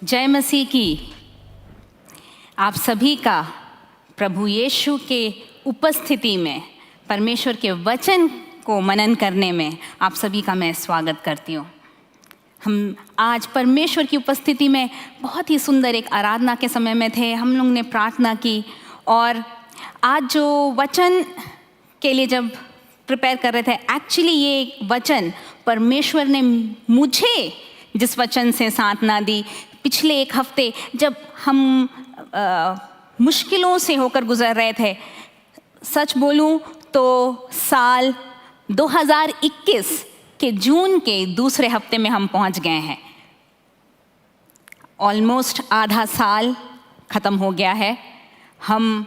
जय मसीह की। आप सभी का प्रभु यीशु के उपस्थिति में परमेश्वर के वचन को मनन करने में आप सभी का मैं स्वागत करती हूँ। हम आज परमेश्वर की उपस्थिति में बहुत ही सुंदर एक आराधना के समय में थे। हम लोग ने प्रार्थना की और आज जो वचन के लिए जब प्रिपेयर कर रहे थे, एक्चुअली ये एक वचन परमेश्वर ने मुझे जिस वचन से सांत्वना दी पिछले एक हफ्ते जब हम मुश्किलों से होकर गुजर रहे थे। सच बोलूं तो साल 2021 के जून के दूसरे हफ्ते में हम पहुंच गए हैं। ऑलमोस्ट आधा साल ख़त्म हो गया है। हम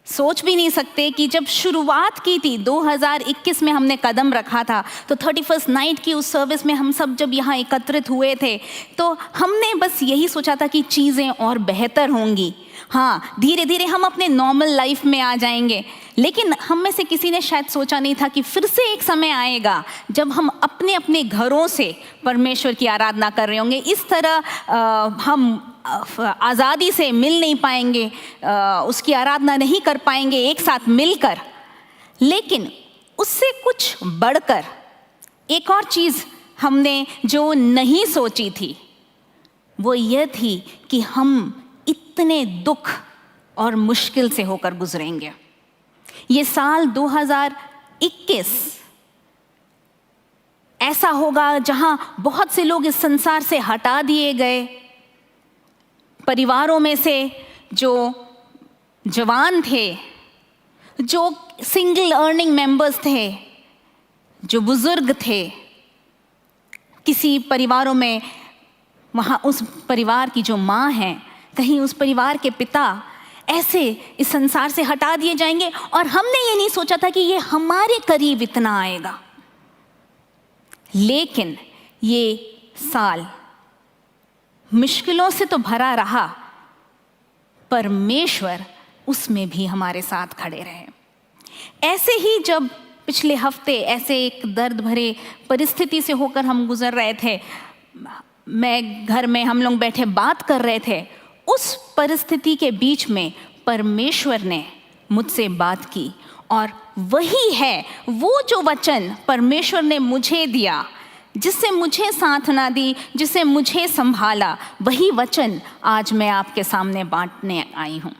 सोच भी नहीं सकते कि जब शुरुआत की थी 2021 में हमने कदम रखा था, तो 31st नाइट की उस सर्विस में हम सब जब यहाँ एकत्रित हुए थे तो हमने बस यही सोचा था कि चीज़ें और बेहतर होंगी। हाँ, धीरे धीरे हम अपने नॉर्मल लाइफ में आ जाएंगे, लेकिन हम में से किसी ने शायद सोचा नहीं था कि फिर से एक समय आएगा जब हम अपने अपने घरों से परमेश्वर की आराधना कर रहे होंगे। इस तरह हम आज़ादी से मिल नहीं पाएंगे, उसकी आराधना नहीं कर पाएंगे एक साथ मिलकर। लेकिन उससे कुछ बढ़कर एक और चीज़ हमने जो नहीं सोची थी वो ये थी कि हम इतने दुख और मुश्किल से होकर गुजरेंगे। ये साल 2021 ऐसा होगा जहां बहुत से लोग इस संसार से हटा दिए गए। परिवारों में से जो जवान थे, जो सिंगल अर्निंग मेंबर्स थे, जो बुजुर्ग थे, किसी परिवारों में वहाँ उस परिवार की जो माँ है, कहीं उस परिवार के पिता ऐसे इस संसार से हटा दिए जाएंगे। और हमने ये नहीं सोचा था कि ये हमारे करीब इतना आएगा। लेकिन ये साल मुश्किलों से तो भरा रहा, परमेश्वर उसमें भी हमारे साथ खड़े रहे। ऐसे ही जब पिछले हफ्ते ऐसे एक दर्द भरे परिस्थिति से होकर हम गुजर रहे थे, मैं घर में हम लोग बैठे बात कर रहे थे, उस परिस्थिति के बीच में परमेश्वर ने मुझसे बात की। और वही है वो जो वचन परमेश्वर ने मुझे दिया, जिससे मुझे सांत्वना दी, जिससे मुझे संभाला, वही वचन आज मैं आपके सामने बांटने आई हूँ।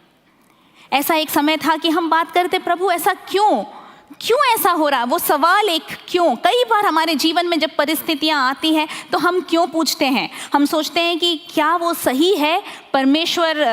ऐसा एक समय था कि हम बात करते, प्रभु ऐसा क्यों ऐसा हो रहा। वो सवाल एक क्यों, कई बार हमारे जीवन में जब परिस्थितियाँ आती हैं तो हम क्यों पूछते हैं। हम सोचते हैं कि क्या वो सही है परमेश्वर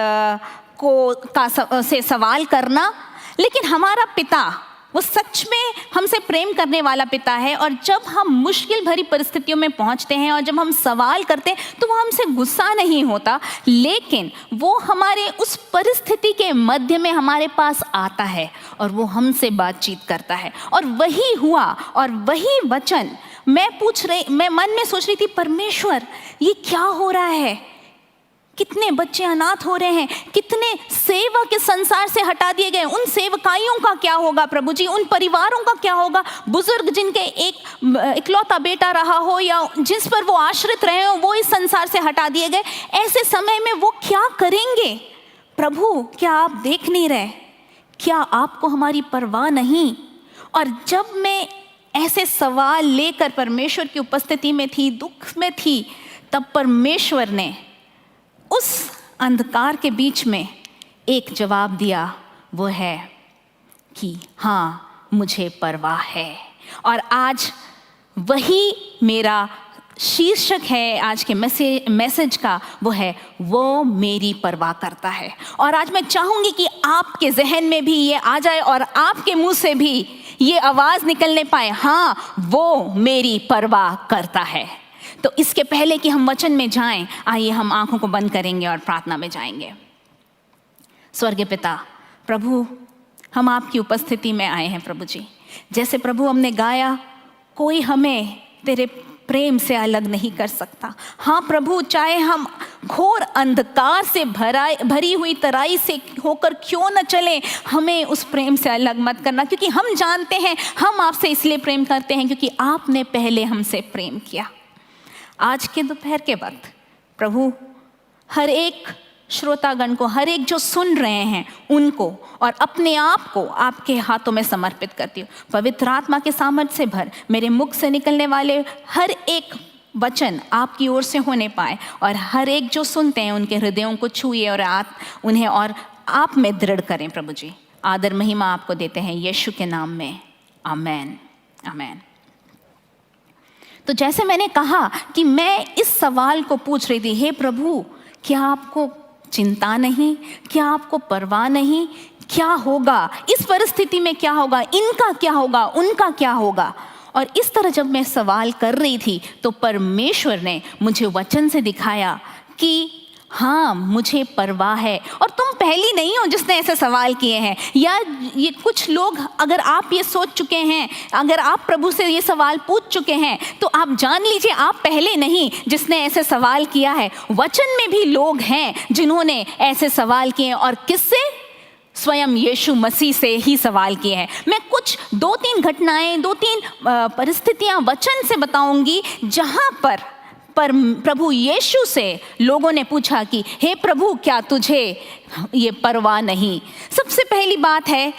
से सवाल करना। लेकिन हमारा पिता वो सच में हमसे प्रेम करने वाला पिता है, और जब हम मुश्किल भरी परिस्थितियों में पहुंचते हैं और जब हम सवाल करते हैं तो वो हमसे गुस्सा नहीं होता, लेकिन वो हमारे उस परिस्थिति के मध्य में हमारे पास आता है और वो हमसे बातचीत करता है। और वही हुआ, और वही वचन मैं मन में सोच रही थी, परमेश्वर ये क्या हो रहा है। कितने बच्चे अनाथ हो रहे हैं, कितने सेवक इस संसार से हटा दिए गए। उन सेवकाइयों का क्या होगा प्रभु जी, उन परिवारों का क्या होगा, बुजुर्ग जिनके एक इकलौता बेटा रहा हो या जिस पर वो आश्रित रहे हो, वो इस संसार से हटा दिए गए। ऐसे समय में वो क्या करेंगे। प्रभु क्या आप देख नहीं रहे, क्या आपको हमारी परवाह नहीं। और जब मैं ऐसे सवाल लेकर परमेश्वर की उपस्थिति में थी, दुख में थी, तब परमेश्वर ने उस अंधकार के बीच में एक जवाब दिया। वो है कि हाँ, मुझे परवाह है। और आज वही मेरा शीर्षक है आज के मैसेज का, वो है वो मेरी परवाह करता है। और आज मैं चाहूँगी कि आपके जहन में भी ये आ जाए और आपके मुंह से भी ये आवाज़ निकलने पाए, हाँ वो मेरी परवाह करता है। तो इसके पहले कि हम वचन में जाएं, आइए हम आंखों को बंद करेंगे और प्रार्थना में जाएंगे। स्वर्गीय पिता प्रभु, हम आपकी उपस्थिति में आए हैं प्रभु जी। जैसे प्रभु हमने गाया, कोई हमें तेरे प्रेम से अलग नहीं कर सकता। हाँ प्रभु, चाहे हम घोर अंधकार से भरी हुई तराई से होकर क्यों न चले, हमें उस प्रेम से अलग मत करना, क्योंकि हम जानते हैं हम आपसे इसलिए प्रेम करते हैं क्योंकि आपने पहले हमसे प्रेम किया। आज के दोपहर के वक्त प्रभु हर एक श्रोतागण को, हर एक जो सुन रहे हैं उनको और अपने आप को आपके हाथों में समर्पित करती हूँ। पवित्र आत्मा के सामर्थ्य से भर, मेरे मुख से निकलने वाले हर एक वचन आपकी ओर से होने पाए और हर एक जो सुनते हैं उनके हृदयों को छुए और उन्हें और आप में दृढ़ करें। प्रभु जी, आदर महिमा आपको देते हैं यीशु के नाम में, आमेन, आमेन। तो जैसे मैंने कहा कि मैं इस सवाल को पूछ रही थी, हे प्रभु, क्या आपको चिंता नहीं? क्या आपको परवाह नहीं? क्या होगा इस परिस्थिति में? क्या होगा? इनका क्या होगा? उनका क्या होगा? और इस तरह जब मैं सवाल कर रही थी तो परमेश्वर ने मुझे वचन से दिखाया कि हाँ, मुझे परवाह है। और तुम पहली नहीं हो जिसने ऐसे सवाल किए हैं, या ये कुछ लोग, अगर आप ये सोच चुके हैं, अगर आप प्रभु से ये सवाल पूछ चुके हैं, तो आप जान लीजिए आप पहले नहीं जिसने ऐसे सवाल किया है। वचन में भी लोग हैं जिन्होंने ऐसे सवाल किए और किससे? स्वयं यीशु मसीह से ही सवाल किए हैं। मैं कुछ 2-3 घटनाएं, 2-3 परिस्थितियां वचन से बताऊंगी जहां पर प्रभु यीशु से लोगों ने पूछा कि हे प्रभु, क्या तुझे ये परवाह नहीं? सबसे पहली बात है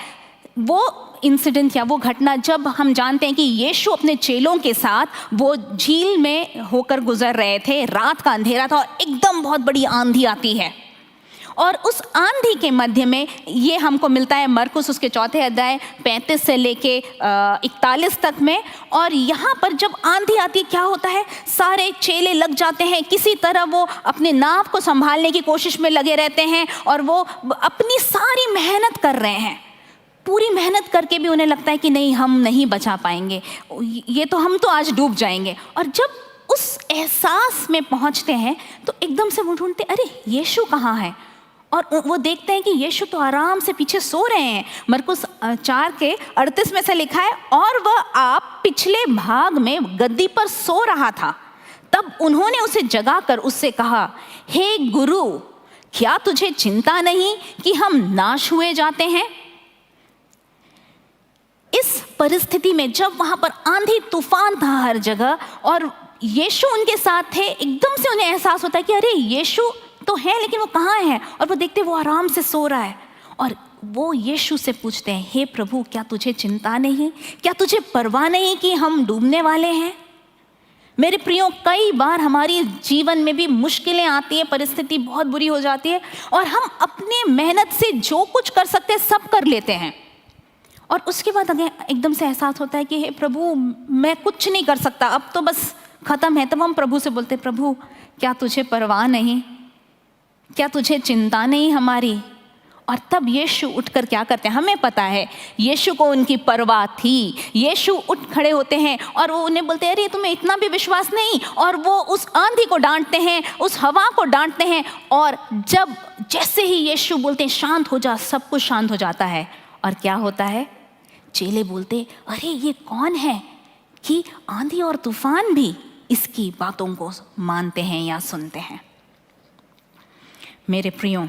वो इंसिडेंट या वो घटना जब हम जानते हैं कि यीशु अपने चेलों के साथ वो झील में होकर गुजर रहे थे। रात का अंधेरा था और एकदम बहुत बड़ी आंधी आती है और उस आंधी के मध्य में ये हमको मिलता है मरकुस उसके 4 अध्याय 35 से लेके 41 तक में। और यहाँ पर जब आंधी आती है क्या होता है? सारे चेले लग जाते हैं, किसी तरह वो अपने नाव को संभालने की कोशिश में लगे रहते हैं और वो अपनी सारी मेहनत कर रहे हैं। पूरी मेहनत करके भी उन्हें लगता है कि नहीं, हम नहीं बचा पाएंगे, ये तो हम तो आज डूब जाएंगे। और जब उस एहसास में पहुँचते हैं तो एकदम से वो ढूंढते, अरे यीशु कहाँ है? और वो देखते हैं कि यीशु तो आराम से पीछे सो रहे हैं। मरकुस 4:38 में से लिखा है, और वह आप पिछले भाग में गद्दी पर सो रहा था। तब उन्होंने उसे जगाकर उससे कहा, हे गुरु, क्या तुझे चिंता नहीं कि हम नाश हुए जाते हैं? इस परिस्थिति में जब वहां पर आंधी तूफान था हर जगह और यीशु उनके साथ थे, एकदम से उन्हें एहसास होता है कि अरे यीशु तो है लेकिन वो कहाँ है? और वो देखते वो आराम से सो रहा है और वो यीशु से पूछते हैं, हे प्रभु, क्या तुझे चिंता नहीं? क्या तुझे परवाह नहीं कि हम डूबने वाले हैं? मेरे प्रियो, कई बार हमारी जीवन में भी मुश्किलें आती हैं, परिस्थिति बहुत बुरी हो जाती है और हम अपने मेहनत से जो कुछ कर सकते हैं सब कर लेते हैं और उसके बाद अगर एकदम से एहसास होता है कि हे प्रभु, मैं कुछ नहीं कर सकता, अब तो बस खत्म है। तब हम प्रभु से बोलते, प्रभु, क्या तुझे परवाह नहीं? क्या तुझे चिंता नहीं हमारी? और तब यीशु उठकर क्या करते हैं? हमें पता है यीशु को उनकी परवाह थी। यीशु उठ खड़े होते हैं और वो उन्हें बोलते हैं, अरे तुम्हें इतना भी विश्वास नहीं? और वो उस आंधी को डांटते हैं, उस हवा को डांटते हैं और जब जैसे ही यीशु बोलते हैं शांत हो जा, सब कुछ शांत हो जाता है। और क्या होता है? चेले बोलते, अरे ये कौन है कि आंधी और तूफान भी इसकी बातों को मानते हैं या सुनते हैं? मेरे प्रियो,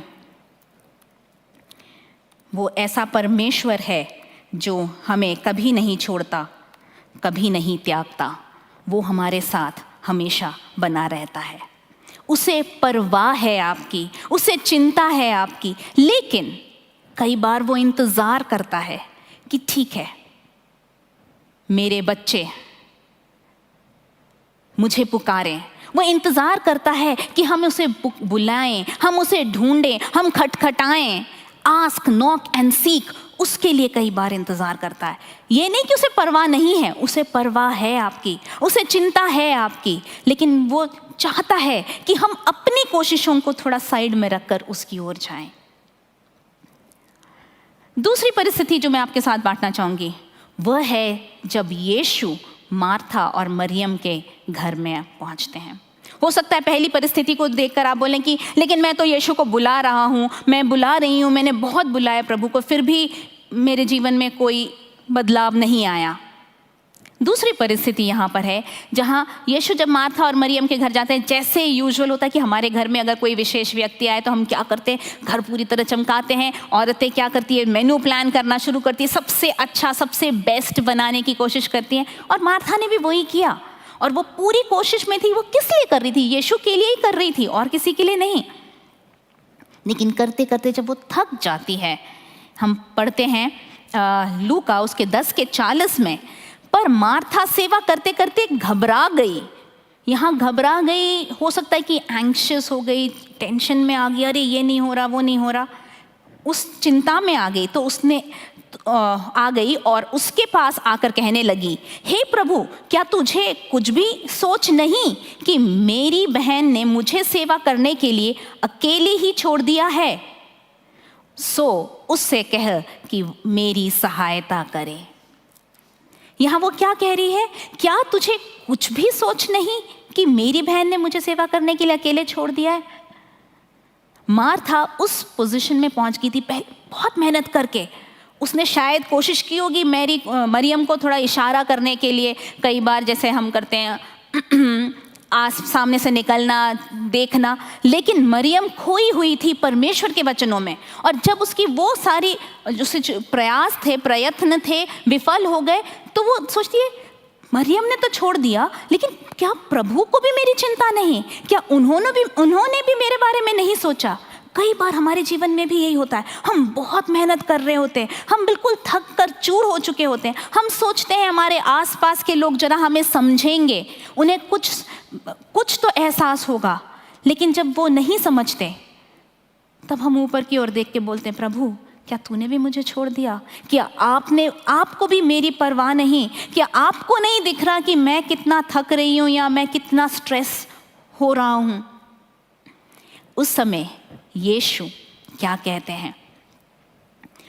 वो ऐसा परमेश्वर है जो हमें कभी नहीं छोड़ता, कभी नहीं त्यागता। वो हमारे साथ हमेशा बना रहता है। उसे परवाह है आपकी, उसे चिंता है आपकी, लेकिन कई बार वो इंतज़ार करता है कि ठीक है, मेरे बच्चे मुझे पुकारें। वो इंतज़ार करता है कि हम उसे बुलाएं, हम उसे ढूंढें, हम खटखटाएं। आस्क, नॉक एंड सीक, उसके लिए कई बार इंतज़ार करता है। ये नहीं कि उसे परवाह नहीं है, उसे परवाह है आपकी, उसे चिंता है आपकी, लेकिन वो चाहता है कि हम अपनी कोशिशों को थोड़ा साइड में रखकर उसकी ओर जाएं। दूसरी परिस्थिति जो मैं आपके साथ बांटना चाहूँगी वह है जब यीशु मार्था और मरियम के घर में पहुंचते हैं। हो सकता है पहली परिस्थिति को देखकर आप बोलें कि लेकिन मैं तो यीशु को बुला रहा हूँ, मैं बुला रही हूँ, मैंने बहुत बुलाया प्रभु को, फिर भी मेरे जीवन में कोई बदलाव नहीं आया। दूसरी परिस्थिति यहाँ पर है जहाँ यीशु जब मार्था और मरियम के घर जाते हैं, जैसे यूजुअल होता है कि हमारे घर में अगर कोई विशेष व्यक्ति आए तो हम क्या करते हैं, घर पूरी तरह चमकाते हैं। औरतें क्या करती है, मेनू प्लान करना शुरू करती है, सबसे अच्छा सबसे बेस्ट बनाने की कोशिश करती हैं। और मार्था ने भी वही किया। और वो पूरी कोशिश में थी। वो किस लिए कर रही थी? यीशु के लिए ही कर रही थी और किसी के लिए नहीं। लेकिन करते करते जब वो थक जाती है, हम पढ़ते हैं लूका उसके 10:40 में, पर मार्था सेवा करते करते घबरा गई। यहाँ घबरा गई, हो सकता है कि एंग्शियस हो गई, टेंशन में आ गई, अरे ये नहीं हो रहा, वो नहीं हो रहा, उस चिंता में आ गई। तो उसने आ गई और उसके पास आकर कहने लगी, हे प्रभु, क्या तुझे कुछ भी सोच नहीं कि मेरी बहन ने मुझे सेवा करने के लिए अकेले ही छोड़ दिया है? सो उससे कह कि मेरी सहायता करे। यहाँ वो क्या कह रही है? क्या तुझे कुछ भी सोच नहीं कि मेरी बहन ने मुझे सेवा करने के लिए अकेले छोड़ दिया है? मार्था उस पोजीशन में पहुंच गई थी बहुत मेहनत करके। उसने शायद कोशिश की होगी मरियम को थोड़ा इशारा करने के लिए, कई बार जैसे हम करते हैं सामने से निकलना, देखना, लेकिन मरियम खोई हुई थी परमेश्वर के वचनों में। और जब उसकी वो सारी जो प्रयास थे, प्रयत्न थे, विफल हो गए, तो वो सोचती है मरियम ने तो छोड़ दिया, लेकिन क्या प्रभु को भी मेरी चिंता नहीं? क्या उन्होंने भी मेरे बारे में नहीं सोचा? कई बार हमारे जीवन में भी यही होता है। हम बहुत मेहनत कर रहे होते हैं, हम बिल्कुल थक कर चूर हो चुके होते हैं, हम सोचते हैं हमारे आसपास के लोग जरा हमें समझेंगे, उन्हें कुछ तो एहसास होगा, लेकिन जब वो नहीं समझते तब हम ऊपर की ओर देख के बोलते हैं, प्रभु क्या तूने भी मुझे छोड़ दिया? क्या आपको भी मेरी परवाह नहीं? क्या आपको नहीं दिख रहा कि मैं कितना थक रही हूँ या मैं कितना स्ट्रेस हो रहा हूँ? उस समय यीशु क्या कहते हैं?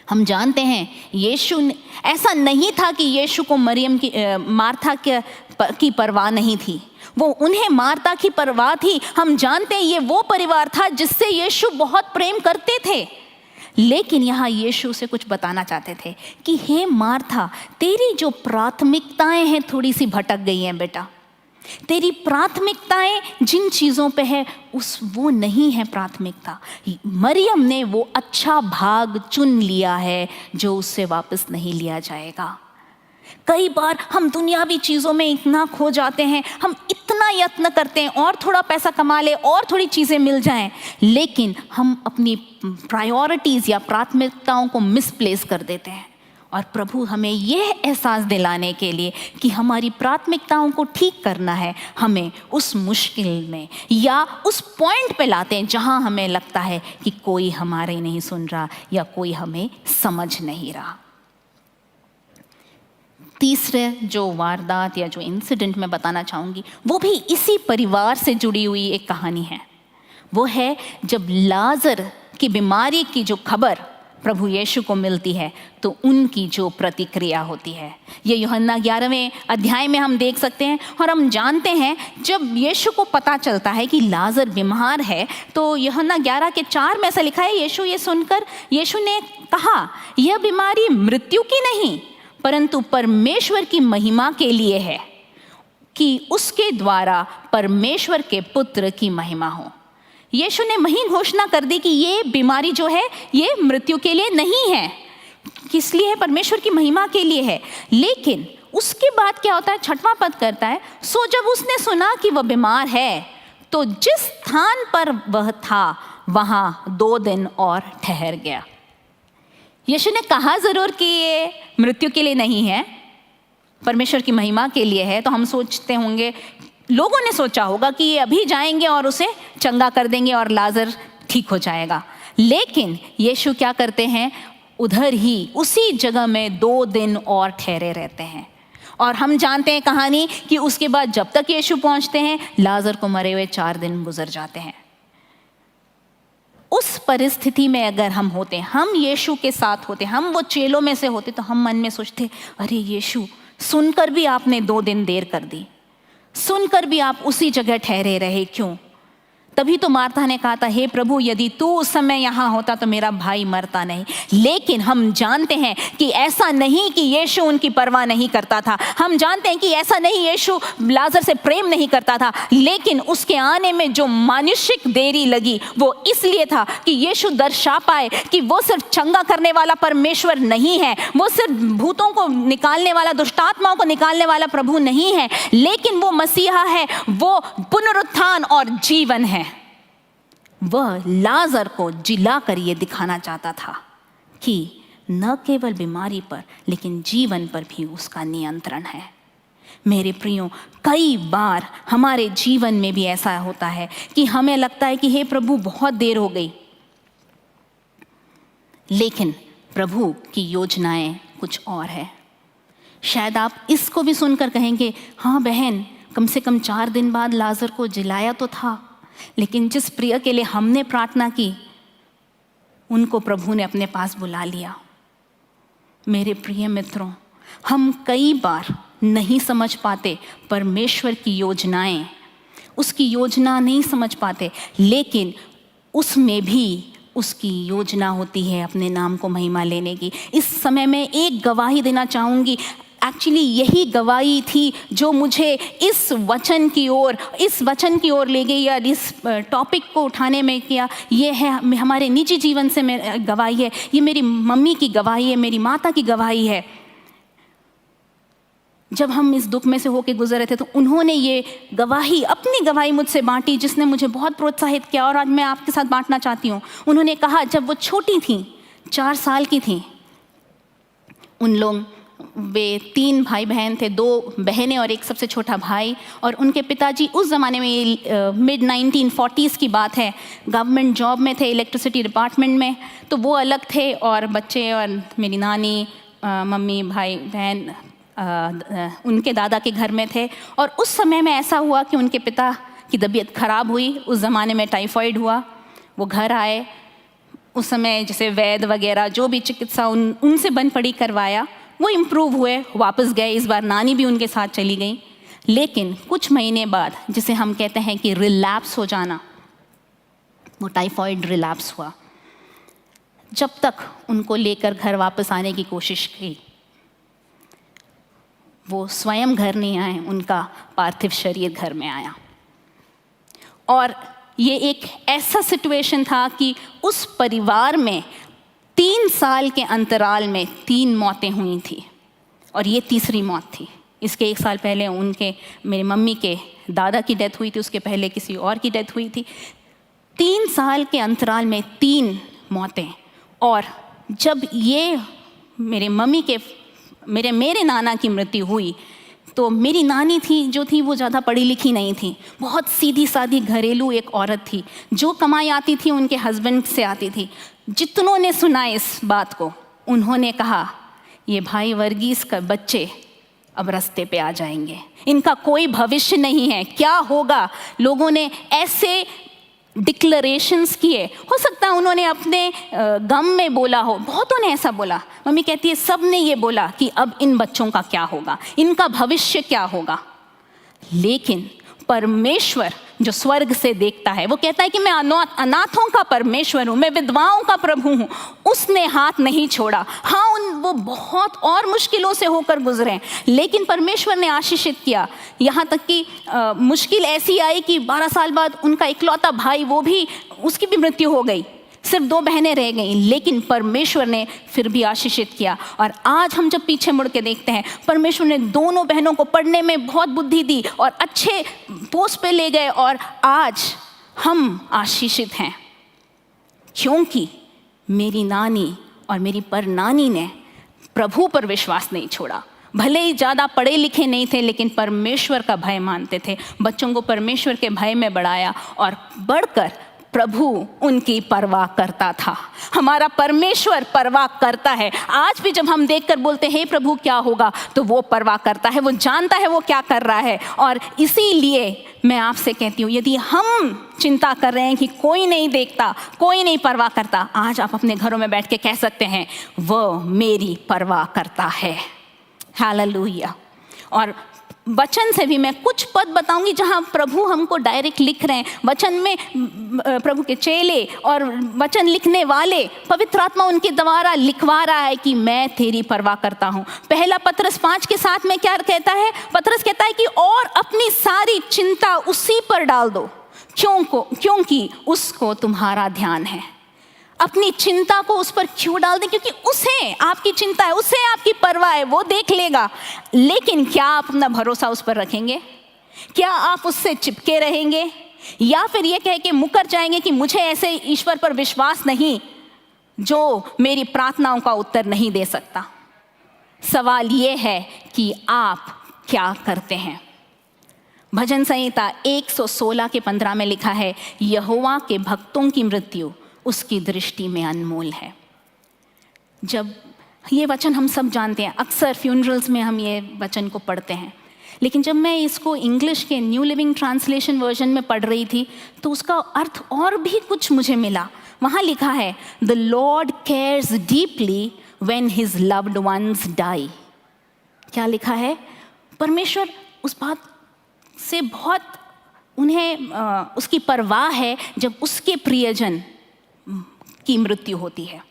हम जानते हैं यीशु ऐसा नहीं था कि यीशु को मार्था की परवाह नहीं थी, वो उन्हें मार्था की परवाह थी। हम जानते हैं ये वो परिवार था जिससे यीशु बहुत प्रेम करते थे। लेकिन यहाँ यीशु से कुछ बताना चाहते थे कि हे मार्था, तेरी जो प्राथमिकताएं हैं थोड़ी सी भटक गई हैं बेटा। तेरी प्राथमिकताएं जिन चीज़ों पे है वो नहीं है प्राथमिकता। मरियम ने वो अच्छा भाग चुन लिया है जो उससे वापस नहीं लिया जाएगा। कई बार हम दुनियावी चीज़ों में इतना खो जाते हैं, हम इतना यत्न करते हैं और थोड़ा पैसा कमा ले और थोड़ी चीज़ें मिल जाएं, लेकिन हम अपनी प्रायोरिटीज़ या प्राथमिकताओं को मिसप्लेस कर देते हैं। और प्रभु हमें यह एहसास दिलाने के लिए कि हमारी प्राथमिकताओं को ठीक करना है, हमें उस मुश्किल में या उस पॉइंट पे लाते हैं जहां हमें लगता है कि कोई हमारे नहीं सुन रहा या कोई हमें समझ नहीं रहा। तीसरे जो वारदात या जो इंसिडेंट मैं बताना चाहूँगी वो भी इसी परिवार से जुड़ी हुई एक कहानी है। वो है जब लाजर की बीमारी की जो खबर प्रभु यीशु को मिलती है तो उनकी जो प्रतिक्रिया होती है, ये यूहन्ना 11वें अध्याय में हम देख सकते हैं। और हम जानते हैं जब यीशु को पता चलता है कि लाजर बीमार है तो यूहन्ना 11:4 में ऐसा लिखा है, यीशु ये सुनकर यीशु ने कहा, यह बीमारी मृत्यु की नहीं परंतु परमेश्वर की महिमा के लिए है, कि उसके द्वारा परमेश्वर के पुत्र की महिमा हो। यीशु ने वही घोषणा कर दी कि ये बीमारी जो है ये मृत्यु के लिए नहीं है, किस लिए है? परमेश्वर की महिमा के लिए है। लेकिन उसके बाद क्या होता है? 6वां पद करता है, सो जब उसने सुना कि वह बीमार है तो जिस स्थान पर वह था वहां 2 दिन और ठहर गया। यीशु ने कहा जरूर कि ये मृत्यु के लिए नहीं है, परमेश्वर की महिमा के लिए है। तो हम सोचते होंगे, लोगों ने सोचा होगा कि ये अभी जाएंगे और उसे चंगा कर देंगे और लाजर ठीक हो जाएगा। लेकिन यीशु क्या करते हैं? उधर ही उसी जगह में 2 दिन और ठहरे रहते हैं। और हम जानते हैं कहानी कि उसके बाद जब तक यीशु पहुंचते हैं लाजर को मरे हुए 4 दिन गुजर जाते हैं। उस परिस्थिति में अगर हम होते, हम यीशु के साथ होते, हम वो चेलों में से होते, तो हम मन में सोचते, अरे यीशु, सुनकर भी आपने 2 दिन देर कर दी, सुनकर भी आप उसी जगह ठहरे रहे, क्यों? तभी तो मार्था ने कहा था, हे प्रभु यदि तू उस समय यहाँ होता तो मेरा भाई मरता नहीं। लेकिन हम जानते हैं कि ऐसा नहीं कि यीशु उनकी परवाह नहीं करता था, हम जानते हैं कि ऐसा नहीं यीशु लाजर से प्रेम नहीं करता था, लेकिन उसके आने में जो मानुषिक देरी लगी वो इसलिए था कि यीशु दर्शा पाए कि वो सिर्फ चंगा करने वाला परमेश्वर नहीं है, वो सिर्फ भूतों को निकालने वाला, दुष्टात्माओं को निकालने वाला प्रभु नहीं है, लेकिन वो मसीहा है, वो पुनरुत्थान और जीवन है। वह लाजर को जिलाकर ये दिखाना चाहता था कि न केवल बीमारी पर लेकिन जीवन पर भी उसका नियंत्रण है। मेरे प्रियो, कई बार हमारे जीवन में भी ऐसा होता है कि हमें लगता है कि हे प्रभु बहुत देर हो गई, लेकिन प्रभु की योजनाएं कुछ और है। शायद आप इसको भी सुनकर कहेंगे, हाँ बहन, कम से कम 4 दिन बाद लाजर को जिलाया तो था, लेकिन जिस प्रिय के लिए हमने प्रार्थना की उनको प्रभु ने अपने पास बुला लिया। मेरे प्रिय मित्रों, हम कई बार नहीं समझ पाते परमेश्वर की योजनाएं, उसकी योजना नहीं समझ पाते, लेकिन उसमें भी उसकी योजना होती है अपने नाम को महिमा लेने की। इस समय मैं एक गवाही देना चाहूँगी, एक्चुअली यही गवाही थी जो मुझे इस वचन की ओर ले गई, या इस टॉपिक को उठाने में किया। ये है हमारे निजी जीवन से गवाही है, ये मेरी मम्मी की गवाही है, मेरी माता की गवाही है। जब हम इस दुख में से होके गुजर रहे थे तो उन्होंने ये गवाही, अपनी गवाही मुझसे बांटी, जिसने मुझे बहुत प्रोत्साहित किया और आज मैं आपके साथ बांटना चाहती हूँ। उन्होंने कहा, जब वो छोटी थी, 4 साल की थी, वे 3 भाई बहन थे, 2 बहनें और एक सबसे छोटा भाई, और उनके पिताजी उस ज़माने में मिड 1940s की बात है, गवर्नमेंट जॉब में थे, इलेक्ट्रिसिटी डिपार्टमेंट में, तो वो अलग थे और बच्चे और मेरी नानी, मम्मी, भाई बहन उनके दादा के घर में थे। और उस समय में ऐसा हुआ कि उनके पिता की तबीयत ख़राब हुई, उस ज़माने में टाइफाइड हुआ। वो घर आए, उस समय जैसे वैद्य वगैरह जो भी चिकित्सा उनसे बन पड़ी करवाया, वो इम्प्रूव हुए, वापस गए। इस बार नानी भी उनके साथ चली गई। लेकिन कुछ महीने बाद, जिसे हम कहते हैं कि रिलैप्स हो जाना, वो टाइफाइड रिलैप्स हुआ। जब तक उनको लेकर घर वापस आने की कोशिश की, वो स्वयं घर नहीं आए, उनका पार्थिव शरीर घर में आया। और ये एक ऐसा सिचुएशन था कि उस परिवार में 3 साल के अंतराल में 3 मौतें हुई थी, और ये तीसरी मौत थी। इसके 1 साल पहले मेरी मम्मी के दादा की डेथ हुई थी, उसके पहले किसी और की डेथ हुई थी। 3 साल के अंतराल में 3 मौतें। और जब ये मेरे नाना की मृत्यु हुई, तो मेरी नानी जो थी वो ज़्यादा पढ़ी लिखी नहीं थी, बहुत सीधी सादी घरेलू एक औरत थी। जो कमाई आती थी उनके हस्बैंड से आती थी। जितनों ने सुना इस बात को, उन्होंने कहा, ये भाई वर्गीस का बच्चे अब रास्ते पे आ जाएंगे, इनका कोई भविष्य नहीं है, क्या होगा। लोगों ने ऐसे डिक्लेरेशंस किए। हो सकता है उन्होंने अपने गम में बोला हो, बहुतों ने ऐसा बोला। मम्मी कहती है सब ने ये बोला कि अब इन बच्चों का क्या होगा, इनका भविष्य क्या होगा। लेकिन परमेश्वर जो स्वर्ग से देखता है, वो कहता है कि मैं अनाथों का परमेश्वर हूँ, मैं विधवाओं का प्रभु हूँ। उसने हाथ नहीं छोड़ा। हाँ, वो बहुत और मुश्किलों से होकर गुजरे, लेकिन परमेश्वर ने आशीषित किया। यहाँ तक कि मुश्किल ऐसी आई कि 12 साल बाद उनका इकलौता भाई, उसकी भी मृत्यु हो गई, सिर्फ 2 बहनें रह गईं, लेकिन परमेश्वर ने फिर भी आशीषित किया। और आज हम जब पीछे मुड़ के देखते हैं, परमेश्वर ने दोनों बहनों को पढ़ने में बहुत बुद्धि दी और अच्छे पोस्ट पे ले गए, और आज हम आशीषित हैं, क्योंकि मेरी नानी और मेरी परनानी ने प्रभु पर विश्वास नहीं छोड़ा। भले ही ज़्यादा पढ़े लिखे नहीं थे, लेकिन परमेश्वर का भय मानते थे, बच्चों को परमेश्वर के भय में बढ़ाया, और बढ़कर प्रभु उनकी परवाह करता था। हमारा परमेश्वर परवाह करता है। आज भी जब हम देखकर बोलते हैं, हे प्रभु क्या होगा, तो वो परवाह करता है, वो जानता है वो क्या कर रहा है। और इसीलिए मैं आपसे कहती हूँ, यदि हम चिंता कर रहे हैं कि कोई नहीं देखता, कोई नहीं परवाह करता, आज आप अपने घरों में बैठ के कह सकते हैं, वो मेरी परवाह करता है। हालेलुया। और वचन से भी मैं कुछ पद बताऊंगी जहां प्रभु हमको डायरेक्ट लिख रहे हैं। वचन में प्रभु के चेले और वचन लिखने वाले, पवित्र आत्मा उनके द्वारा लिखवा रहा है कि मैं तेरी परवाह करता हूं। पहला पतरस 5:7 में क्या कहता है? पतरस कहता है कि और अपनी सारी चिंता उसी पर डाल दो, क्योंकि उसको तुम्हारा ध्यान है। अपनी चिंता को उस पर क्यों डाल दें? क्योंकि उसे आपकी चिंता है, उसे आपकी परवाह है, वो देख लेगा। लेकिन क्या आप अपना भरोसा उस पर रखेंगे? क्या आप उससे चिपके रहेंगे, या फिर ये कह के मुकर जाएंगे कि मुझे ऐसे ईश्वर पर विश्वास नहीं जो मेरी प्रार्थनाओं का उत्तर नहीं दे सकता? सवाल ये है कि आप क्या करते हैं। भजन संहिता 116:15 में लिखा है, यहोवा के भक्तों की मृत्यु उसकी दृष्टि में अनमोल है। जब ये वचन हम सब जानते हैं, अक्सर फ्यूनरल्स में हम ये वचन को पढ़ते हैं, लेकिन जब मैं इसको इंग्लिश के न्यू लिविंग ट्रांसलेशन वर्जन में पढ़ रही थी तो उसका अर्थ और भी कुछ मुझे मिला। वहाँ लिखा है, the lord cares deeply when his loved ones die. क्या लिखा है? परमेश्वर उस बात से बहुत उन्हें उसकी परवाह है जब उसके प्रियजन की मृत्यु होती है।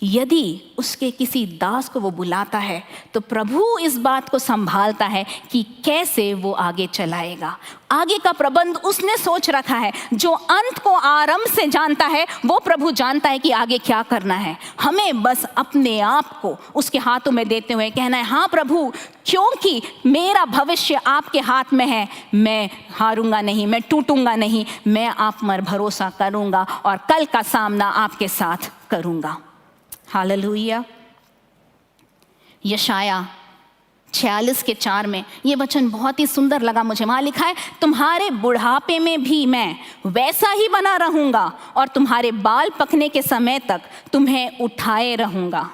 यदि उसके किसी दास को वो बुलाता है तो प्रभु इस बात को संभालता है कि कैसे वो आगे चलाएगा। आगे का प्रबंध उसने सोच रखा है। जो अंत को आरंभ से जानता है वो प्रभु जानता है कि आगे क्या करना है। हमें बस अपने आप को उसके हाथों में देते हुए कहना है, हाँ प्रभु, क्योंकि मेरा भविष्य आपके हाथ में है, मैं हारूंगा नहीं, मैं टूटूंगा नहीं, मैं आप पर भरोसा करूंगा और कल का सामना आपके साथ करूंगा। हालेलुया। यशाया 46:4 में ये वचन बहुत ही सुंदर लगा मुझे। वहाँ लिखा है, तुम्हारे बुढ़ापे में भी मैं वैसा ही बना रहूँगा और तुम्हारे बाल पकने के समय तक तुम्हें उठाए रहूँगा।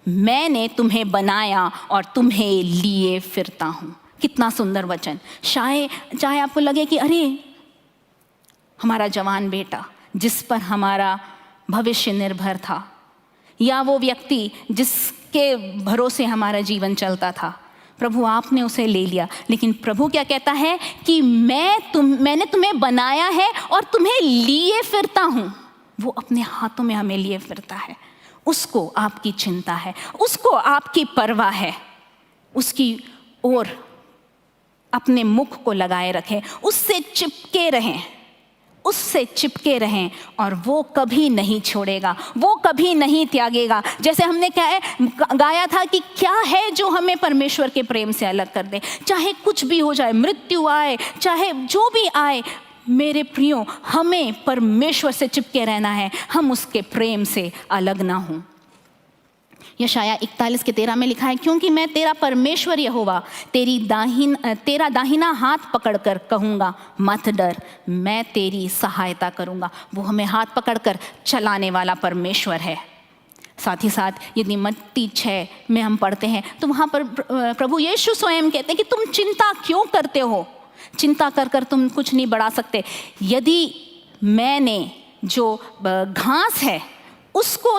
मैंने तुम्हें बनाया और तुम्हें लिए फिरता हूँ। कितना सुंदर वचन। चाहे आपको लगे कि अरे हमारा जवान बेटा जिस पर हमारा भविष्य निर्भर था, या वो व्यक्ति जिसके भरोसे हमारा जीवन चलता था, प्रभु आपने उसे ले लिया, लेकिन प्रभु क्या कहता है कि मैंने तुम्हें बनाया है और तुम्हें लिए फिरता हूँ। वो अपने हाथों में हमें लिए फिरता है। उसको आपकी चिंता है, उसको आपकी परवाह है। उसकी ओर अपने मुख को लगाए रखें, उससे चिपके रहें, उससे चिपके रहें और वो कभी नहीं छोड़ेगा, वो कभी नहीं त्यागेगा। जैसे हमने गाया था कि क्या है जो हमें परमेश्वर के प्रेम से अलग कर दे। चाहे कुछ भी हो जाए, मृत्यु आए, चाहे जो भी आए, मेरे प्रियो, हमें परमेश्वर से चिपके रहना है, हम उसके प्रेम से अलग ना हों। यशाया 41:13 में लिखा है, क्योंकि मैं तेरा परमेश्वर यहोवा तेरा दाहिना हाथ पकड़कर कहूँगा, मत डर, मैं तेरी सहायता करूँगा। वो हमें हाथ पकड़कर चलाने वाला परमेश्वर है। साथ ही साथ यदि मत्ती 6 में हम पढ़ते हैं तो वहाँ पर प्रभु यीशु स्वयं कहते हैं कि तुम चिंता क्यों करते हो, चिंता कर कर तुम कुछ नहीं बढ़ा सकते। यदि मैंने जो घास है उसको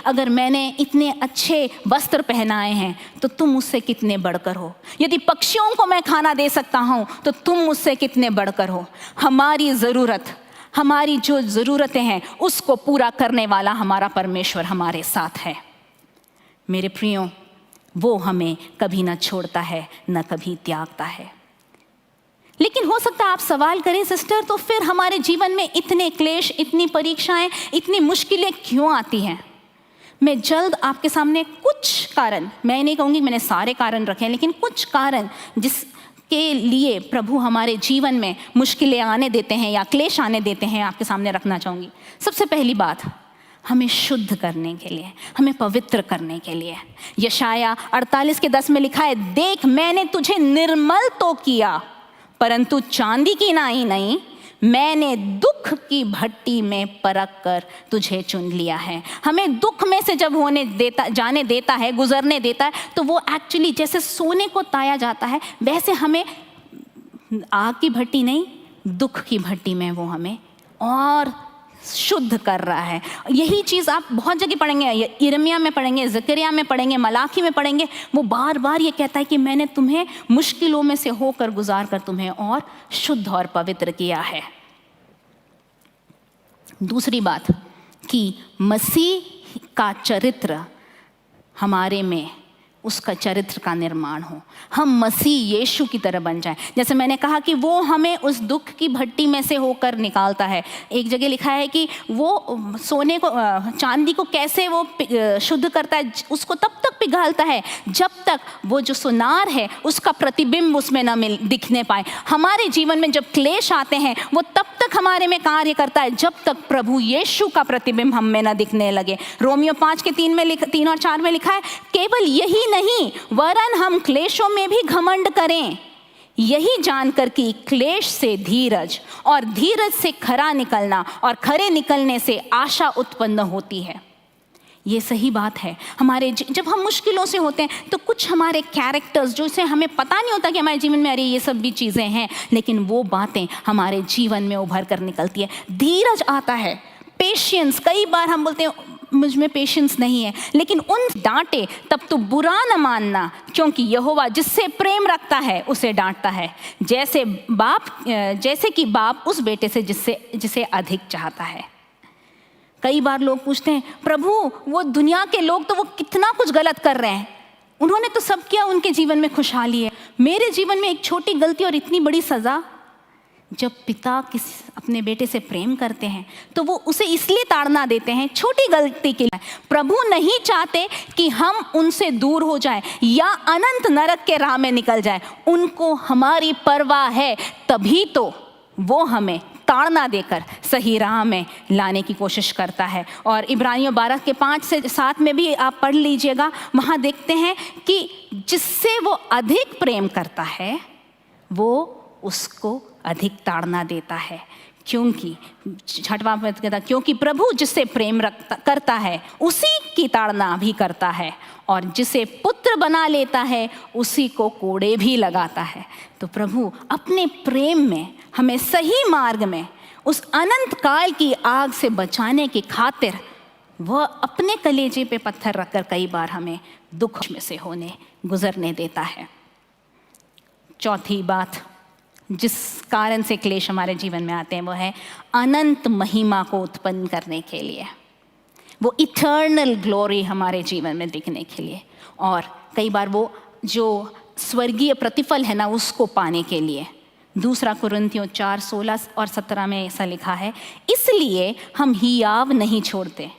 अगर मैंने इतने अच्छे वस्त्र पहनाए हैं तो तुम उससे कितने बढ़कर हो। यदि पक्षियों को मैं खाना दे सकता हूँ तो तुम उससे कितने बढ़कर हो। हमारी जो ज़रूरतें हैं उसको पूरा करने वाला हमारा परमेश्वर हमारे साथ है। मेरे प्रियो, वो हमें कभी ना छोड़ता है, न कभी त्यागता है। लेकिन हो सकता है आप सवाल करें, सिस्टर, तो फिर हमारे जीवन में इतने क्लेश, इतनी परीक्षाएं, इतनी मुश्किलें क्यों आती हैं? मैं जल्द आपके सामने कुछ कारण, मैं नहीं कहूँगी मैंने सारे कारण रखे हैं, लेकिन कुछ कारण जिसके लिए प्रभु हमारे जीवन में मुश्किलें आने देते हैं या क्लेश आने देते हैं, आपके सामने रखना चाहूँगी। सबसे पहली बात, हमें शुद्ध करने के लिए, हमें पवित्र करने के लिए। यशाया 48:10 में लिखा है, देख मैंने तुझे निर्मल तो किया परंतु चांदी की नाई नहीं, मैंने दुख की भट्टी में परख कर तुझे चुन लिया है। हमें दुख में से जब जाने देता है, गुजरने देता है, तो वो एक्चुअली जैसे सोने को ताया जाता है, वैसे हमें आग की भट्टी नहीं, दुख की भट्टी में वो हमें और शुद्ध कर रहा है। यही चीज़ आप बहुत जगह पढ़ेंगे, यिर्मयाह में पढ़ेंगे, ज़करिया में पढ़ेंगे, मलाकी में पढ़ेंगे। वो बार बार ये कहता है कि मैंने तुम्हें मुश्किलों में से होकर गुजार कर तुम्हें और शुद्ध और पवित्र किया है। दूसरी बात कि मसीह का चरित्र हमारे में, उसका चरित्र का निर्माण हो, हम मसीह यीशु की तरह बन जाएं। जैसे मैंने कहा कि वो हमें उस दुख की भट्टी में से होकर निकालता है। एक जगह लिखा है कि वो सोने को, चांदी को कैसे वो शुद्ध करता है, उसको तब तक पिघालता है जब तक वो जो सुनार है उसका प्रतिबिंब उसमें न दिखने पाए। हमारे जीवन में जब क्लेश आते हैं वो तब तक हमारे में कार्य करता है जब तक प्रभु यीशु का प्रतिबिंब हम में न दिखने लगे। रोमियो 5:3 और 4 में लिखा है, केवल यही नहीं वरन हम क्लेशों में भी घमंड करें, यही जानकर कि क्लेश से धीरज और धीरज से खरा निकलना और खरे निकलने से आशा उत्पन्न होती है। ये सही बात है। हमारे जब हम मुश्किलों से होते हैं तो कुछ हमारे कैरेक्टर्स जो से हमें पता नहीं होता कि हमारे जीवन में अरे ये सब भी चीज़ें हैं, लेकिन वो बातें हमारे जीवन में उभर कर निकलती है। धीरज आता है, पेशेंस। कई बार हम बोलते हैं मुझ में पेशेंस नहीं है, लेकिन उन डांटे तब तो बुरा न मानना, क्योंकि यहोवा जिससे प्रेम रखता है उसे डांटता है, जैसे कि बाप उस बेटे से जिसे अधिक चाहता है। कई बार लोग पूछते हैं, प्रभु वो दुनिया के लोग तो वो कितना कुछ गलत कर रहे हैं, उन्होंने तो सब किया, उनके जीवन में खुशहाली है, मेरे जीवन में एक छोटी गलती और इतनी बड़ी सज़ा। जब पिता अपने बेटे से प्रेम करते हैं तो वो उसे इसलिए ताड़ना देते हैं छोटी गलती के लिए। प्रभु नहीं चाहते कि हम उनसे दूर हो जाएं या अनंत नरक के राह में निकल जाएं। उनको हमारी परवाह है, तभी तो वो हमें ताड़ना देकर सही राह में लाने की कोशिश करता है। और इब्रानियों 12:5-7 में भी आप पढ़ लीजिएगा, वहाँ देखते हैं कि जिससे वो अधिक प्रेम करता है वो उसको अधिक ताड़ना देता है, क्योंकि 6वां पद कहता, क्योंकि प्रभु जिससे प्रेम करता है उसी की ताड़ना भी करता है, और जिसे पुत्र बना लेता है उसी को कोड़े भी लगाता है। तो प्रभु अपने प्रेम में हमें सही मार्ग में उस अनंत काल की आग से बचाने की खातिर वह अपने कलेजे पे पत्थर रखकर कई बार हमें दुख में से गुजरने देता है। चौथी बात जिस कारण से क्लेश हमारे जीवन में आते हैं वो है अनंत महिमा को उत्पन्न करने के लिए, वो इटर्नल ग्लोरी हमारे जीवन में दिखने के लिए, और कई बार वो जो स्वर्गीय प्रतिफल है ना उसको पाने के लिए। 2 कुरिन्थियों 4:16 और 17 में ऐसा लिखा है, इसलिए हम हियाव नहीं छोड़ते,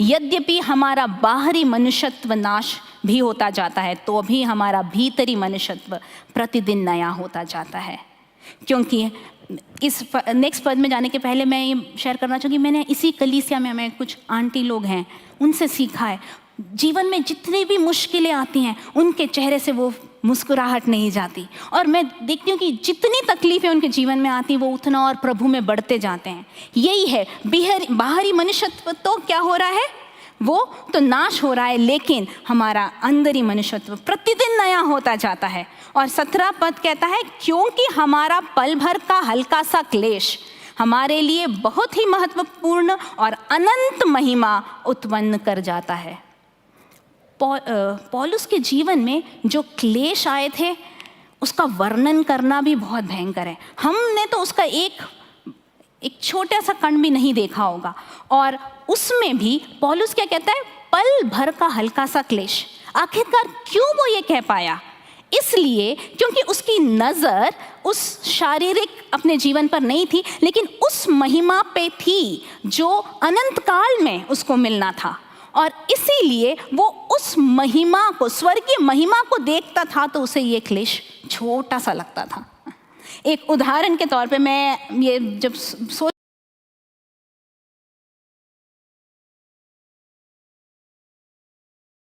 यद्यपि हमारा बाहरी मनुष्यत्व नाश भी होता जाता है तो भी हमारा भीतरी मनुष्यत्व प्रतिदिन नया होता जाता है। क्योंकि इस नेक्स्ट पद में जाने के पहले मैं ये शेयर करना चाहूँगी, मैंने इसी कलीसिया में हमें कुछ आंटी लोग हैं उनसे सीखा है, जीवन में जितनी भी मुश्किलें आती हैं उनके चेहरे से वो मुस्कुराहट नहीं जाती, और मैं देखती हूँ कि जितनी तकलीफें उनके जीवन में आती वो उतना और प्रभु में बढ़ते जाते हैं। यही है, बाहरी मनुष्यत्व तो क्या हो रहा है, वो तो नाश हो रहा है, लेकिन हमारा अंदरी मनुष्यत्व प्रतिदिन नया होता जाता है। और 17 पद कहता है, क्योंकि हमारा पल भर का हल्का सा क्लेश हमारे लिए बहुत ही महत्वपूर्ण और अनंत महिमा उत्पन्न कर जाता है। पौलुस के जीवन में जो क्लेश आए थे उसका वर्णन करना भी बहुत भयंकर है। हमने तो उसका एक छोटा सा कण भी नहीं देखा होगा, और उसमें भी पौलुस क्या कहता है, पल भर का हल्का सा क्लेश। आखिरकार क्यों वो ये कह पाया? इसलिए क्योंकि उसकी नज़र उस शारीरिक अपने जीवन पर नहीं थी, लेकिन उस महिमा पे थी जो अनंत काल में उसको मिलना था, और इसीलिए वो उस महिमा को, स्वर्गीय महिमा को देखता था तो उसे ये क्लेश छोटा सा लगता था। एक उदाहरण के तौर पे मैं ये जब सोच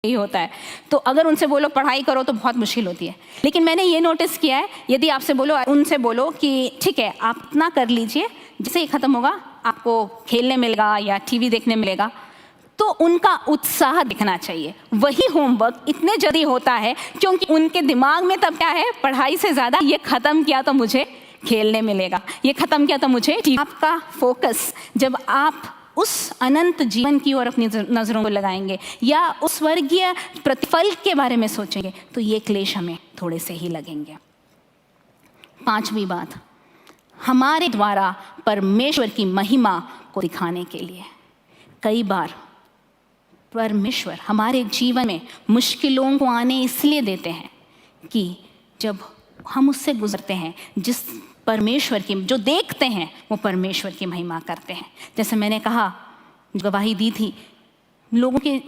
ही होता है, तो अगर उनसे बोलो पढ़ाई करो तो बहुत मुश्किल होती है, लेकिन मैंने ये नोटिस किया है, यदि आपसे बोलो, उनसे बोलो कि ठीक है आप इतना कर लीजिए, जैसे ही ख़त्म होगा आपको खेलने मिलेगा या टीवी देखने मिलेगा, तो उनका उत्साह दिखना चाहिए। वही होमवर्क इतने जल्दी होता है क्योंकि उनके दिमाग में तब क्या है, पढ़ाई से ज़्यादा ये ख़त्म किया तो मुझे खेलने मिलेगा, ये ख़त्म किया तो मुझे। आपका फोकस जब आप उस अनंत जीवन की ओर अपनी नज़रों को लगाएंगे या उस स्वर्गीय प्रतिफल के बारे में सोचेंगे, तो ये क्लेश हमें थोड़े से ही लगेंगे। 5वीं बात, हमारे द्वारा परमेश्वर की महिमा को दिखाने के लिए कई बार परमेश्वर हमारे जीवन में मुश्किलों को आने इसलिए देते हैं कि जब हम उससे गुजरते हैं, जिस परमेश्वर की जो देखते हैं वो परमेश्वर की महिमा करते हैं। जैसे मैंने कहा, गवाही दी थी लोगों के,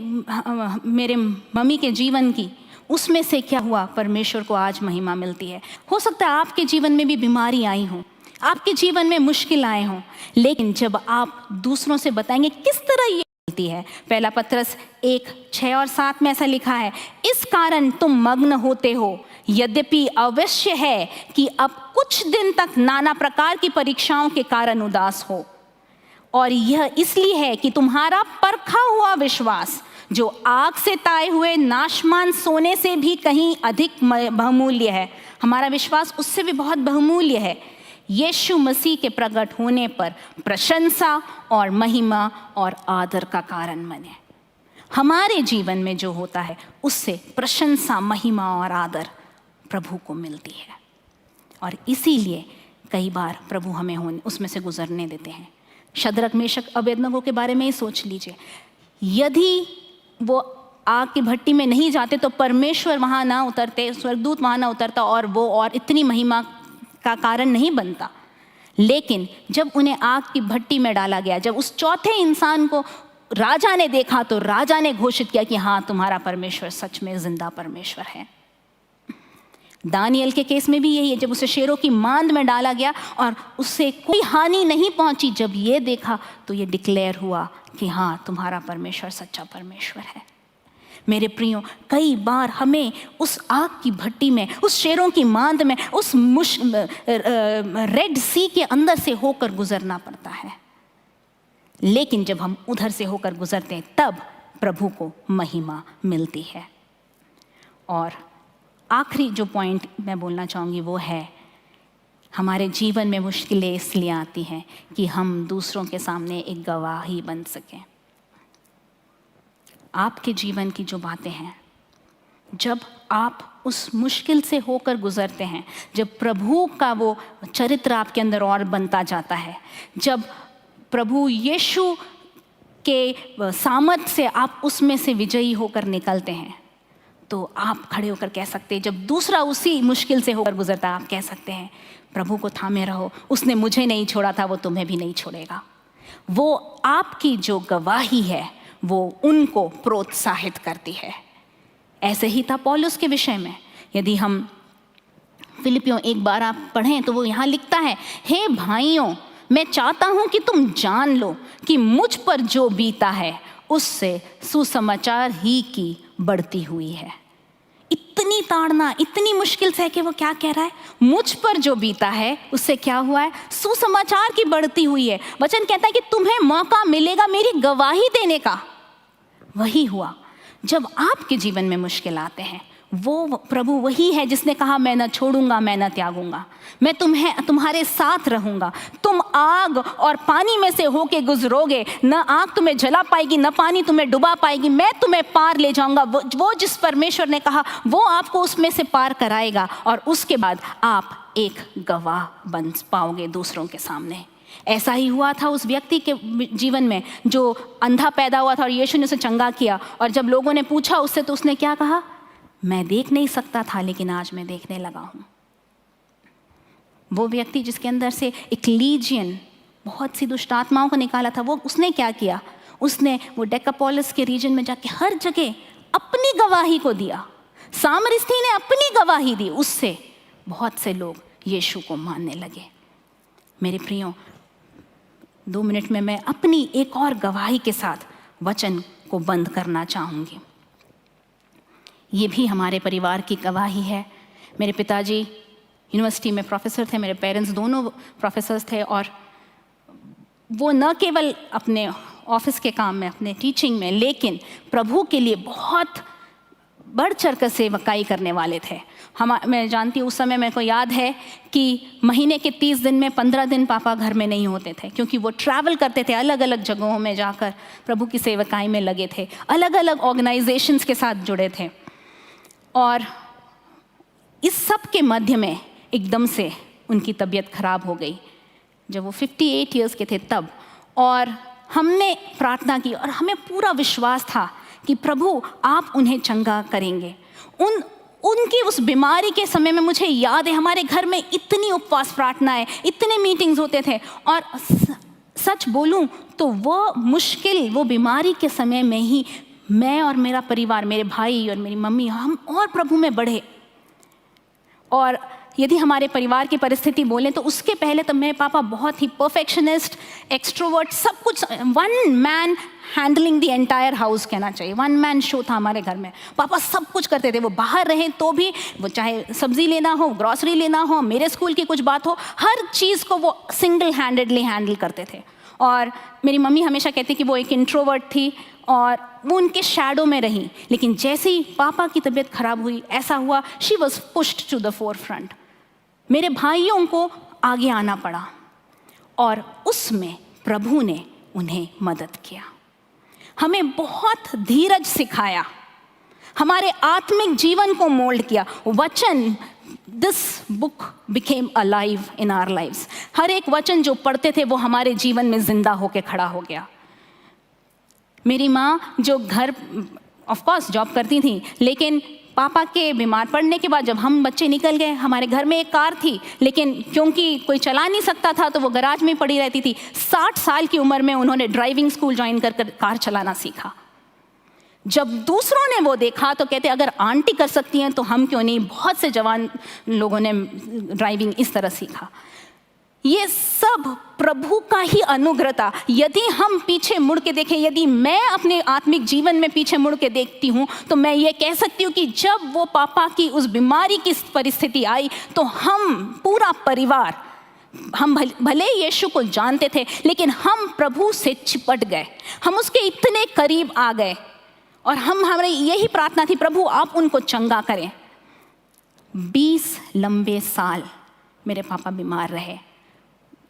मेरे मम्मी के जीवन की, उसमें से क्या हुआ, परमेश्वर को आज महिमा मिलती है। हो सकता है आपके जीवन में भी बीमारी आई हो, आपके जीवन में मुश्किल आए हों, लेकिन जब आप दूसरों से बताएंगे किस तरह ये मिलती है। पहला पत्रस 1:6 और 7 में ऐसा लिखा है, इस कारण तुम मग्न होते हो, यद्यपि अवश्य है कि अब कुछ दिन तक नाना प्रकार की परीक्षाओं के कारण उदास हो, और यह इसलिए है कि तुम्हारा परखा हुआ विश्वास, जो आग से ताए हुए नाशमान सोने से भी कहीं अधिक बहुमूल्य है, हमारा विश्वास उससे भी बहुत बहुमूल्य है, यीशु मसीह के प्रकट होने पर प्रशंसा और महिमा और आदर का कारण बने। हमारे जीवन में जो होता है उससे प्रशंसा, महिमा और आदर प्रभु को मिलती है, और इसीलिए कई बार प्रभु हमें उसमें से गुजरने देते हैं। शद्रक, मेशक, अबेदनगो के बारे में ही सोच लीजिए। यदि वो आग की भट्टी में नहीं जाते तो परमेश्वर वहाँ ना उतरते, स्वर्गदूत वहाँ ना उतरता और वो और इतनी महिमा का कारण नहीं बनता। लेकिन जब उन्हें आग की भट्टी में डाला गया, जब उस चौथे इंसान को राजा ने देखा, तो राजा ने घोषित किया कि हाँ, तुम्हारा परमेश्वर सच में जिंदा परमेश्वर है। दानियल के केस में भी यही है, जब उसे शेरों की मांद में डाला गया और उससे कोई हानि नहीं पहुंची, जब ये देखा तो ये डिक्लेयर हुआ कि हाँ, तुम्हारा परमेश्वर सच्चा परमेश्वर है। मेरे प्रियो, कई बार हमें उस आग की भट्टी में, उस शेरों की मांद में, उस रेड सी के अंदर से होकर गुजरना पड़ता है, लेकिन जब हम उधर से होकर गुजरते हैं तब प्रभु को महिमा मिलती है। और आखिरी जो पॉइंट मैं बोलना चाहूँगी वो है, हमारे जीवन में मुश्किलें इसलिए आती हैं कि हम दूसरों के सामने एक गवाही बन सकें। आपके जीवन की जो बातें हैं, जब आप उस मुश्किल से होकर गुजरते हैं, जब प्रभु का वो चरित्र आपके अंदर और बनता जाता है, जब प्रभु यीशु के सामर्थ से आप उसमें से विजयी होकर निकलते हैं, तो आप खड़े होकर कह सकते हैं, जब दूसरा उसी मुश्किल से होकर गुजरता है, आप कह सकते हैं, प्रभु को थामे रहो, उसने मुझे नहीं छोड़ा था, वो तुम्हें भी नहीं छोड़ेगा। वो आपकी जो गवाही है वो उनको प्रोत्साहित करती है। ऐसे ही था पौलुस के विषय में। यदि हम फिलिपियों 1:12 आप पढ़ें तो वो यहाँ लिखता है, हे भाइयों, मैं चाहता हूँ कि तुम जान लो कि मुझ पर जो बीता है उससे सुसमाचार ही की बढ़ती हुई है। इतनी ताड़ना, इतनी मुश्किल से कि वो क्या कह रहा है, मुझ पर जो बीता है उससे क्या हुआ है, सुसमाचार की बढ़ती हुई है। वचन कहता है कि तुम्हें मौका मिलेगा मेरी गवाही देने का। वही हुआ। जब आपके जीवन में मुश्किल आते हैं, वो प्रभु वही है जिसने कहा, मैं न छोड़ूंगा, मैं न त्यागूंगा, मैं तुम्हारे साथ रहूंगा। तुम आग और पानी में से होके गुजरोगे, न आग तुम्हें जला पाएगी, न पानी तुम्हें डुबा पाएगी, मैं तुम्हें पार ले जाऊंगा। वो जिस परमेश्वर ने कहा वो आपको उसमें से पार कराएगा, और उसके बाद आप एक गवाह बन पाओगे दूसरों के सामने। ऐसा ही हुआ था उस व्यक्ति के जीवन में जो अंधा पैदा हुआ था और यीशु ने उसे चंगा किया। और जब लोगों ने पूछा उससे तो उसने क्या कहा, मैं देख नहीं सकता था लेकिन आज मैं देखने लगा हूँ। वो व्यक्ति जिसके अंदर से एक लीजियन, बहुत सी दुष्ट आत्माओं को निकाला था, वो उसने क्या किया, उसने वो डेकापोलिस के रीजन में जाके हर जगह अपनी गवाही को दिया। सामरी स्त्री ने अपनी गवाही दी, उससे बहुत से लोग यीशु को मानने लगे। मेरे प्रियो, 2 मिनट में मैं अपनी एक और गवाही के साथ वचन को बंद करना चाहूँगी। ये भी हमारे परिवार की गवाही है। मेरे पिताजी यूनिवर्सिटी में प्रोफेसर थे, मेरे पेरेंट्स दोनों प्रोफेसर्स थे, और वो न केवल अपने ऑफिस के काम में, अपने टीचिंग में, लेकिन प्रभु के लिए बहुत बढ़ चढ़ कर सेवकाई करने वाले थे। मैं जानती हूँ उस समय मेरे को याद है कि महीने के 30 दिन में 15 दिन पापा घर में नहीं होते थे, क्योंकि वो ट्रैवल करते थे, अलग अलग जगहों में जाकर प्रभु की सेवकाई में लगे थे, अलग अलग ऑर्गेनाइजेशंस के साथ जुड़े थे। और इस सब के मध्य में एकदम से उनकी तबीयत खराब हो गई जब वो 58 ईयर्स के थे तब। और हमने प्रार्थना की और हमें पूरा विश्वास था कि प्रभु आप उन्हें चंगा करेंगे। उनकी उस बीमारी के समय में मुझे याद है हमारे घर में इतनी उपवास प्रार्थनाएं, इतने मीटिंग्स होते थे। और सच बोलूं तो वो मुश्किल, वो बीमारी के समय में ही मैं और मेरा परिवार, मेरे भाई और मेरी मम्मी, हम और प्रभु में बढ़े। और यदि हमारे परिवार की परिस्थिति बोलें तो उसके पहले तो मेरे पापा बहुत ही परफेक्शनिस्ट, एक्सट्रोवर्ट, सब कुछ, one man handling the entire house कहना चाहिए, वन मैन शो था हमारे घर में। पापा सब कुछ करते थे, वो बाहर रहे तो भी, वो चाहे सब्जी लेना हो, ग्रॉसरी लेना हो, मेरे स्कूल की कुछ बात हो, हर चीज़ को वो सिंगल हैंडेडली हैंडल करते थे। और मेरी मम्मी हमेशा कहती कि वो एक इंट्रोवर्ट थी और वो उनके शैडो में रही। लेकिन जैसे ही पापा की तबीयत खराब हुई, ऐसा हुआ, she was pushed to the forefront. मेरे भाइयों को आगे आना पड़ा और उसमें प्रभु ने उन्हें मदद किया, हमें बहुत धीरज सिखाया, हमारे आत्मिक जीवन को मोल्ड किया। वचन, this book became alive in our lives. हर एक वचन जो पढ़ते थे वो हमारे जीवन में जिंदा होके खड़ा हो गया। मेरी माँ जो घर ऑफ कोर्स जॉब करती थी, लेकिन पापा के बीमार पड़ने के बाद जब हम बच्चे निकल गए, हमारे घर में एक कार थी, लेकिन क्योंकि कोई चला नहीं सकता था तो वो गराज में पड़ी रहती थी। 60 साल की उम्र में उन्होंने ड्राइविंग स्कूल ज्वाइन कर कार चलाना सीखा। जब दूसरों ने वो देखा तो कहते अगर आंटी कर सकती हैं तो हम क्यों नहीं। बहुत से जवान लोगों ने ड्राइविंग इस तरह सीखा। ये सब प्रभु का ही अनुग्रह था। यदि हम पीछे मुड़ के देखें, यदि मैं अपने आत्मिक जीवन में पीछे मुड़ के देखती हूँ तो मैं ये कह सकती हूँ कि जब वो पापा की उस बीमारी की परिस्थिति आई तो हम पूरा परिवार, हम भले यीशु को जानते थे लेकिन हम प्रभु से चिपट गए, हम उसके इतने करीब आ गए और हमारी यही प्रार्थना थी, प्रभु आप उनको चंगा करें। 20 लंबे साल मेरे पापा बीमार रहे,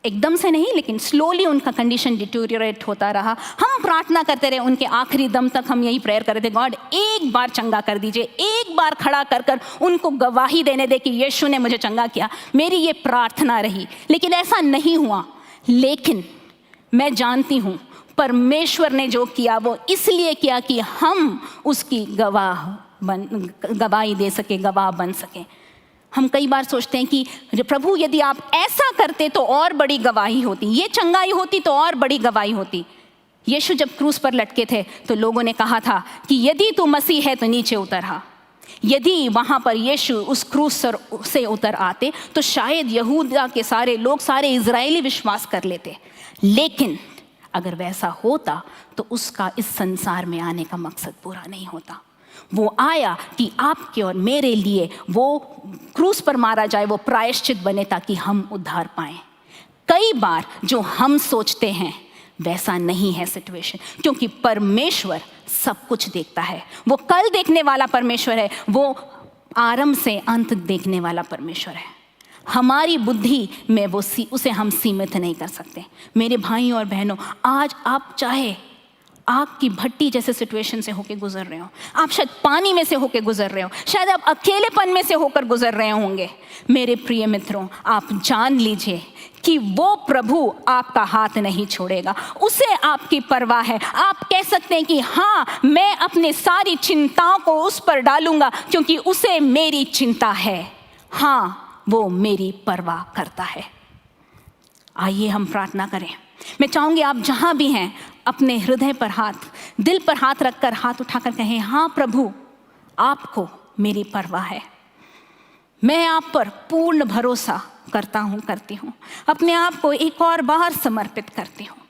एकदम से नहीं लेकिन स्लोली उनका कंडीशन डिटोरिएट होता रहा। हम प्रार्थना करते रहे, उनके आखिरी दम तक हम यही प्रेयर कर रहे थे, गॉड एक बार चंगा कर दीजिए, एक बार खड़ा कर कर उनको गवाही देने दे कि यीशु ने मुझे चंगा किया। मेरी ये प्रार्थना रही, लेकिन ऐसा नहीं हुआ। लेकिन मैं जानती हूँ परमेश्वर ने जो किया वो इसलिए किया कि हम उसकी गवाही दे सके, गवाह बन सके। हम कई बार सोचते हैं कि प्रभु यदि आप ऐसा करते तो और बड़ी गवाही होती, ये चंगाई होती तो और बड़ी गवाही होती। यीशु जब क्रूस पर लटके थे तो लोगों ने कहा था कि यदि तू मसीह है तो नीचे उतर आ। यदि वहाँ पर यीशु उस क्रूस से उतर आते तो शायद यहूदा के सारे लोग, सारे इजरायली विश्वास कर लेते। लेकिन अगर वैसा होता तो उसका इस संसार में आने का मकसद पूरा नहीं होता। वो आया कि आपके और मेरे लिए वो क्रूस पर मारा जाए, वो प्रायश्चित बने ताकि हम उद्धार पाएं। कई बार जो हम सोचते हैं वैसा नहीं है सिचुएशन, क्योंकि परमेश्वर सब कुछ देखता है। वो कल देखने वाला परमेश्वर है, वो आरंभ से अंत देखने वाला परमेश्वर है। हमारी बुद्धि में वो उसे हम सीमित नहीं कर सकते। मेरे भाइयों और बहनों, आज आप चाहे आग की भट्टी जैसे सिचुएशन से होकर गुजर रहे हो, आप शायद पानी में से होकर गुजर रहे हो, शायद आप अकेलेपन में से होकर गुजर रहे होंगे, मेरे प्रिय मित्रों आप जान लीजिए कि वो प्रभु आपका हाथ नहीं छोड़ेगा, उसे आपकी परवाह है। आप कह सकते हैं कि हाँ, मैं अपनी सारी चिंताओं को उस पर डालूंगा क्योंकि उसे मेरी चिंता है। हाँ, वो मेरी परवाह करता है। आइए हम प्रार्थना करें। मैं चाहूंगी आप जहां भी हैं अपने हृदय पर हाथ, दिल पर हाथ रखकर हाथ उठाकर कहें, हाँ प्रभु, आपको मेरी परवाह है। मैं आप पर पूर्ण भरोसा करता हूं, करती हूं। अपने आप को एक और बार समर्पित करती हूं।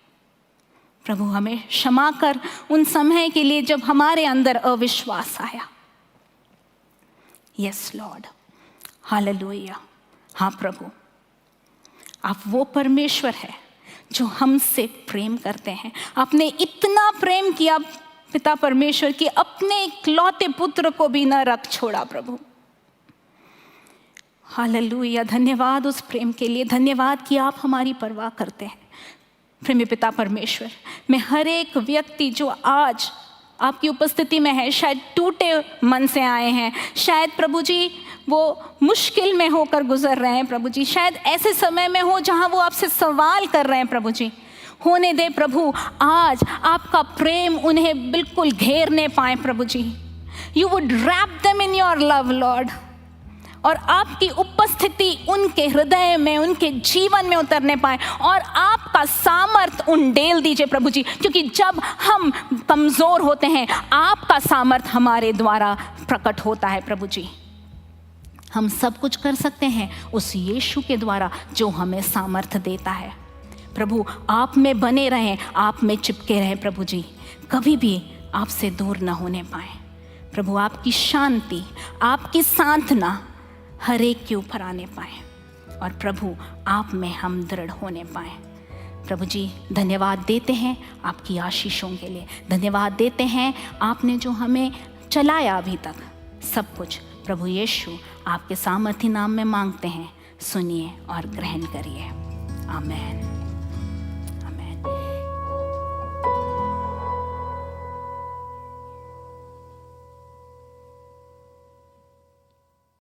प्रभु हमें क्षमा कर उन समय के लिए जब हमारे अंदर अविश्वास आया। Yes Lord, hallelujah. हाँ प्रभु, आप वो परमेश्वर है जो हमसे प्रेम करते हैं। आपने इतना प्रेम किया पिता परमेश्वर कि अपने इकलौते पुत्र को भी न रख छोड़ा प्रभु। हालेलुया, धन्यवाद उस प्रेम के लिए, धन्यवाद कि आप हमारी परवाह करते हैं। प्रेमी पिता परमेश्वर, मैं हर एक व्यक्ति जो आज आपकी उपस्थिति में है, शायद टूटे मन से आए हैं, शायद प्रभु जी वो मुश्किल में होकर गुजर रहे हैं प्रभु जी, शायद ऐसे समय में हो जहां वो आपसे सवाल कर रहे हैं प्रभु जी, होने दे प्रभु, आज आपका प्रेम उन्हें बिल्कुल घेरने पाए प्रभु जी। You would wrap them in your love Lord, और आपकी उपस्थिति उनके हृदय में, उनके जीवन में उतरने पाए, और आपका सामर्थ उंडेल दीजिए प्रभु जी, क्योंकि जब हम कमज़ोर होते हैं आपका सामर्थ हमारे द्वारा प्रकट होता है प्रभु जी। हम सब कुछ कर सकते हैं उस यीशु के द्वारा जो हमें सामर्थ देता है। प्रभु आप में बने रहें, आप में चिपके रहें प्रभु जी, कभी भी आपसे दूर न होने पाए प्रभु। आपकी शांति, आपकी सांत्वना हर एक के ऊपर आने पाए, और प्रभु आप में हम दृढ़ होने पाए प्रभु जी। धन्यवाद देते हैं आपकी आशीषों के लिए, धन्यवाद देते हैं आपने जो हमें चलाया अभी तक सब कुछ। प्रभु यीशु आपके सामर्थी नाम में मांगते हैं, सुनिए और ग्रहण करिए, आमीन।